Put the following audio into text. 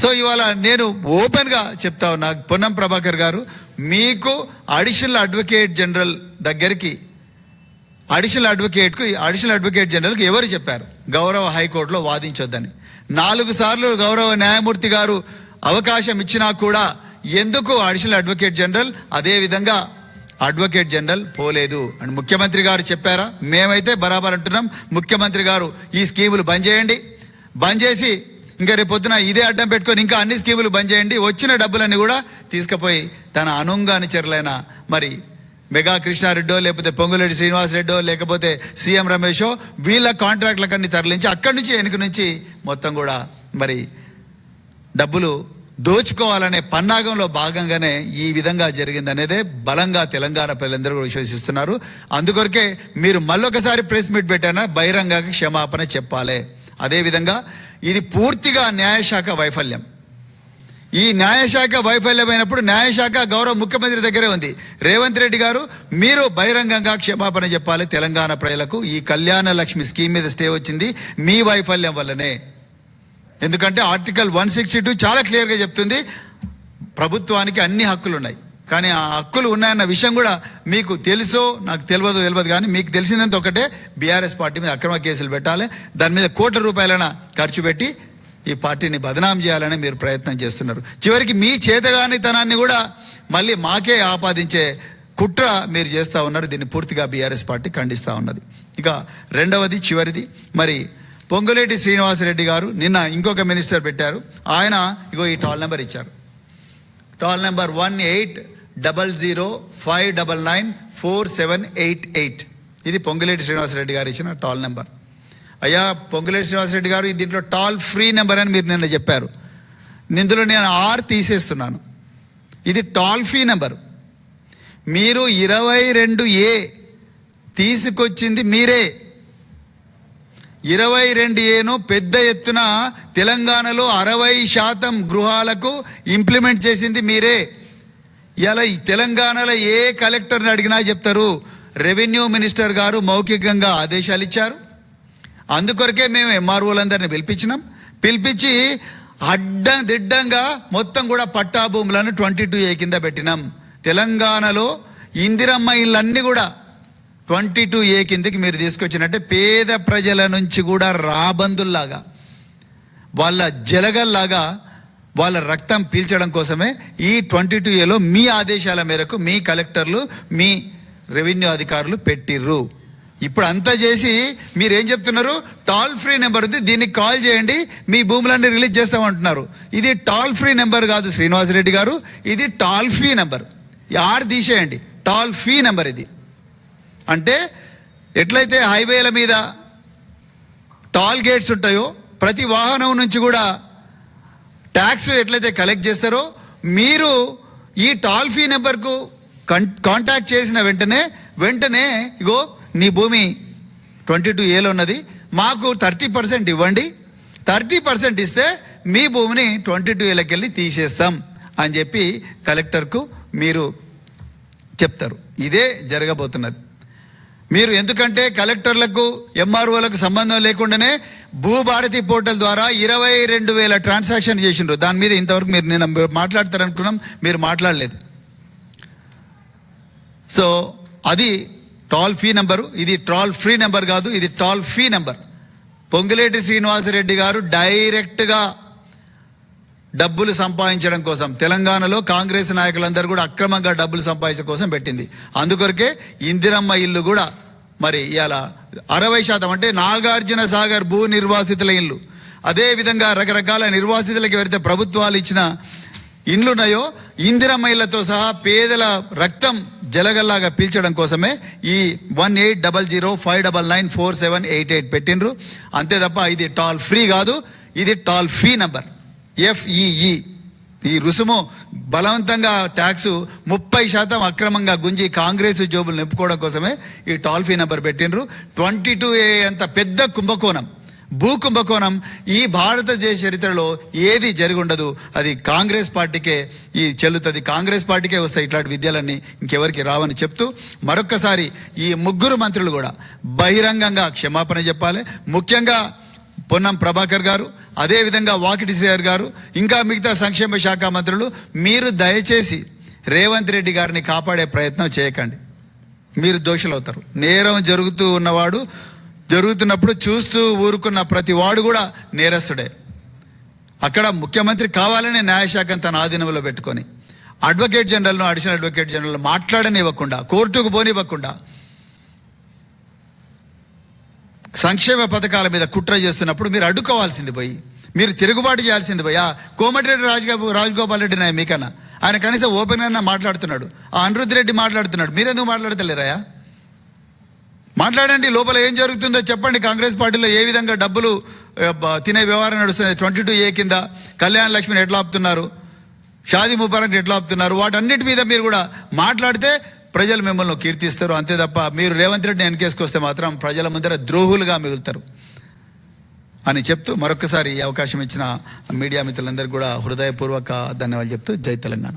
So ఇవాళ నేను ఓపెన్గా చెప్తా ఉన్నా, పొన్నం ప్రభాకర్ గారు, మీకు అడిషనల్ అడ్వకేట్ జనరల్ దగ్గరికి అడిషనల్ అడ్వకేట్ జనరల్కి ఎవరు చెప్పారు గౌరవ హైకోర్టులో వాదించొద్దని? 4 సార్లు గౌరవ న్యాయమూర్తి గారు అవకాశం ఇచ్చినా కూడా ఎందుకు అడిషనల్ అడ్వకేట్ జనరల్ అదేవిధంగా అడ్వకేట్ జనరల్ పోలేదు అని ముఖ్యమంత్రి గారు చెప్పారా? మేమైతే బరాబర్ అంటున్నాం, ముఖ్యమంత్రి గారు ఈ స్కీములు బంద్ చేయండి, బంద్ చేసి ఇంకా రేపు పొద్దున ఇదే అడ్డం పెట్టుకొని ఇంకా అన్ని స్కీములు బంద్ చేయండి, వచ్చిన డబ్బులన్నీ కూడా తీసుకుపోయి తన అనుంగానుచరులైన మరి మెగా కృష్ణారెడ్డో లేకపోతే పొంగులేటి శ్రీనివాసరెడ్డో లేకపోతే సీఎం రమేషో వీళ్ళ కాంట్రాక్ట్లకన్నీ తరలించి అక్కడి నుంచి వెనుక నుంచి మొత్తం కూడా మరి డబ్బులు దోచుకోవాలనే పన్నాగంలో భాగంగానే ఈ విధంగా జరిగిందనేదే బలంగా తెలంగాణ ప్రజలందరూ కూడా విశ్వసిస్తున్నారు. అందుకొరకే మీరు మళ్ళొకసారి ప్రెస్ మీట్ పెట్టానా బహిరంగంగా క్షమాపణ చెప్పాలి. అదేవిధంగా ఇది పూర్తిగా న్యాయశాఖ వైఫల్యం. ఈ న్యాయశాఖ వైఫల్యమైనప్పుడు న్యాయశాఖ గౌరవ ముఖ్యమంత్రి దగ్గరే ఉంది. రేవంత్ రెడ్డి గారు మీరు బహిరంగంగా క్షమాపణ చెప్పాలి తెలంగాణ ప్రజలకు. ఈ కళ్యాణ లక్ష్మి స్కీమ్ మీద స్టే వచ్చింది మీ వైఫల్యం వల్లనే. ఎందుకంటే ఆర్టికల్ 162 చాలా క్లియర్గా చెప్తుంది ప్రభుత్వానికి అన్ని హక్కులు ఉన్నాయి. కానీ ఆ హక్కులు ఉన్నాయన్న విషయం కూడా మీకు తెలుసో నాకు తెలియదు కానీ మీకు తెలిసిందంత ఒకటే, బీఆర్ఎస్ పార్టీ మీద అక్రమ కేసులు పెట్టాలి, దాని మీద కోట్ల రూపాయలైనా ఖర్చు పెట్టి ఈ పార్టీని బదనాం చేయాలని మీరు ప్రయత్నం చేస్తున్నారు. చివరికి మీ చేతగానితనాన్ని కూడా మళ్ళీ మాకే ఆపాదించే కుట్ర మీరు చేస్తూ ఉన్నారు. దీన్ని పూర్తిగా బీఆర్ఎస్ పార్టీ ఖండిస్తూ ఉన్నది. ఇక రెండవది చివరిది, మరి పొంగులేటి శ్రీనివాసరెడ్డి గారు నిన్న ఇంకొక మినిస్టర్ పెట్టారు. ఆయన ఇగో ఈ టాల్ నెంబర్ ఇచ్చారు, టాల్ నెంబర్ 180059994788. ఇది పొంగులేటి శ్రీనివాసరెడ్డి గారు ఇచ్చిన టాల్ నెంబర్. అయ్యా పొంగులేటి శ్రీనివాసరెడ్డి గారు దీంట్లో టాల్ ఫ్రీ నెంబర్ అని మీరు నిన్న చెప్పారు. ఇందులో నేను R తీసేస్తున్నాను. ఇది టాల్ ఫ్రీ నెంబర్. మీరు 22A తీసుకొచ్చింది మీరే. 22Aను పెద్ద ఎత్తున తెలంగాణలో 60% గృహాలకు ఇంప్లిమెంట్ చేసింది మీరే. ఇలా ఈ తెలంగాణలో ఏ కలెక్టర్ని అడిగినా చెప్తారు రెవెన్యూ మినిస్టర్ గారు మౌఖికంగా ఆదేశాలు ఇచ్చారు. అందుకొరకే మేము ఎంఆర్ఓలందరినీ పిలిపించి అడ్డంగా మొత్తం కూడా పట్టా భూములను 22A కింద పెట్టినాం. తెలంగాణలో ఇందిరమ్మ ఇళ్ళన్నీ కూడా 22A కిందకి మీరు తీసుకొచ్చినట్టే పేద ప్రజల నుంచి కూడా రాబందుల్లాగా వాళ్ళ జలగల్లాగా వాళ్ళ రక్తం పీల్చడం కోసమే ఈ 22Aలో మీ ఆదేశాల మేరకు మీ కలెక్టర్లు మీ రెవెన్యూ అధికారులు పెట్టిర్రు. ఇప్పుడు అంతా చేసి మీరేం చెప్తున్నారు, టాల్ ఫ్రీ నెంబర్ ఉంది, దీనికి కాల్ చేయండి మీ భూములన్నీ రిలీజ్ చేస్తామంటున్నారు. ఇది టాల్ ఫ్రీ నెంబర్ కాదు శ్రీనివాసరెడ్డి గారు, ఇది టాల్ ఫ్రీ నెంబర్. R తీసేయండి, టాల్ ఫ్రీ నెంబర్ ఇది. అంటే ఎట్లయితే హైవేల మీద టాల్ గేట్స్ ఉంటాయో ప్రతి వాహనం నుంచి కూడా ట్యాక్స్ ఎట్లయితే కలెక్ట్ చేస్తారో మీరు ఈ టాల్ ఫ్రీ నెంబర్కు కాంటాక్ట్ చేసిన వెంటనే ఇగో నీ భూమి 22Aలో ఉన్నది, మాకు 30% ఇవ్వండి, 30% ఇస్తే మీ భూమిని 22Aలోకి వెళ్ళి తీసేస్తాం అని చెప్పి కలెక్టర్కు మీరు చెప్తారు. ఇదే జరగబోతున్నది. మీరు ఎందుకంటే కలెక్టర్లకు ఎంఆర్ఓలకు సంబంధం లేకుండానే భూభారతి పోర్టల్ ద్వారా 22,000 ట్రాన్సాక్షన్ చేసిండ్రు. దాని మీద ఇంతవరకు మీరు నేను మాట్లాడతారనుకున్నాం, మీరు మాట్లాడలేదు. సో అది టాల్ ఫ్రీ నెంబరు, ఇది టాల్ ఫ్రీ నెంబర్ కాదు, ఇది toll free number. Ponguleti Srinivasa Reddy గారు డైరెక్ట్గా డబ్బులు సంపాదించడం కోసం తెలంగాణలో కాంగ్రెస్ నాయకులందరూ కూడా అక్రమంగా డబ్బులు సంపాదించడం కోసం పెట్టింది. అందుకొరకే ఇందిరమ్మ ఇల్లు కూడా మరి ఇలా 60% అంటే నాగార్జున సాగర్ భూ నిర్వాసితుల ఇల్లు, అదేవిధంగా రకరకాల నిర్వాసితులకు ఎవరైతే ప్రభుత్వాలు ఇచ్చిన ఇండ్లున్నాయో ఇందిరమ్మ ఇళ్లతో సహా పేదల రక్తం జలగల్లాగా పీల్చడం కోసమే ఈ 180059994788 పెట్టిండ్రు. అంతే తప్ప ఇది టాల్ ఫ్రీ కాదు, ఇది టాల్ ఫ్రీ నంబర్. FEE ఈ రుసుము బలవంతంగా ట్యాక్స్ 30% అక్రమంగా గుంజి కాంగ్రెస్ జోబులు నింపుకోవడం కోసమే ఈ టాల్ ఫ్రీ నెంబర్ పెట్టిండ్రు. 22A అంత పెద్ద కుంభకోణం, భూ కుంభకోణం ఈ భారతదేశ చరిత్రలో ఏది జరిగి ఉండదు. అది కాంగ్రెస్ పార్టీకే ఈ చెల్లుతుంది, కాంగ్రెస్ పార్టీకే వస్తాయి ఇట్లాంటి విద్యలన్నీ, ఇంకెవరికి రావని చెప్తూ మరొక్కసారి ఈ ముగ్గురు మంత్రులు కూడా బహిరంగంగా క్షమాపణ చెప్పాలి. ముఖ్యంగా పొన్నం ప్రభాకర్ గారు, అదేవిధంగా వాకిటి శ్రీహరి గారు, ఇంకా మిగతా సంక్షేమ శాఖ మంత్రులు, మీరు దయచేసి రేవంత్ రెడ్డి గారిని కాపాడే ప్రయత్నం చేయకండి. మీరు దోషులవుతారు. నేరం జరుగుతున్నప్పుడు చూస్తూ ఊరుకున్న ప్రతి వాడు కూడా నేరస్తుడే. అక్కడ ముఖ్యమంత్రి కావాలనే న్యాయశాఖను తన ఆధీనంలో పెట్టుకొని అడ్వకేట్ జనరల్ను, అడిషనల్ అడ్వకేట్ జనరల్ మాట్లాడనివ్వకుండా, కోర్టుకు పోనివ్వకుండా, సంక్షేమ పథకాల మీద కుట్ర చేస్తున్నప్పుడు మీరు అడ్డుకోవాల్సింది పోయి, మీరు తిరుగుబాటు చేయాల్సింది పోయి. కోమటిరెడ్డి రాజగోపాల్ రెడ్డి నాయ మీకన్నా ఆయన కనీసం ఓపెన్ గా మాట్లాడుతున్నాడు. ఆ అనిరుద్ధ్ రెడ్డి మాట్లాడుతున్నాడు. మీరెందుకు మాట్లాడతలేరాయా? మాట్లాడండి. లోపల ఏం జరుగుతుందో చెప్పండి. కాంగ్రెస్ పార్టీలో ఏ విధంగా డబ్బులు తినే వ్యవహారం నడుస్తుంది? 22A కింద కళ్యాణ లక్ష్మిని ఎట్లా ఆపుతున్నారు, షాదీ ముబారక్ ఎట్లా ఆపుతున్నారు, వాటన్నిటి మీద మీరు కూడా మాట్లాడితే ప్రజలు మిమ్మల్ని కీర్తిస్తారు. అంతే తప్ప మీరు రేవంత్ రెడ్డిని వెనకేసుకొస్తే మాత్రం ప్రజల ముందర ద్రోహులుగా మిగులుతారు అని చెప్తూ మరొకసారి ఈ అవకాశం ఇచ్చిన మీడియా మిత్రులందరికీ కూడా హృదయపూర్వక ధన్యవాదాలు చెప్తూ జై తెలంగాణ.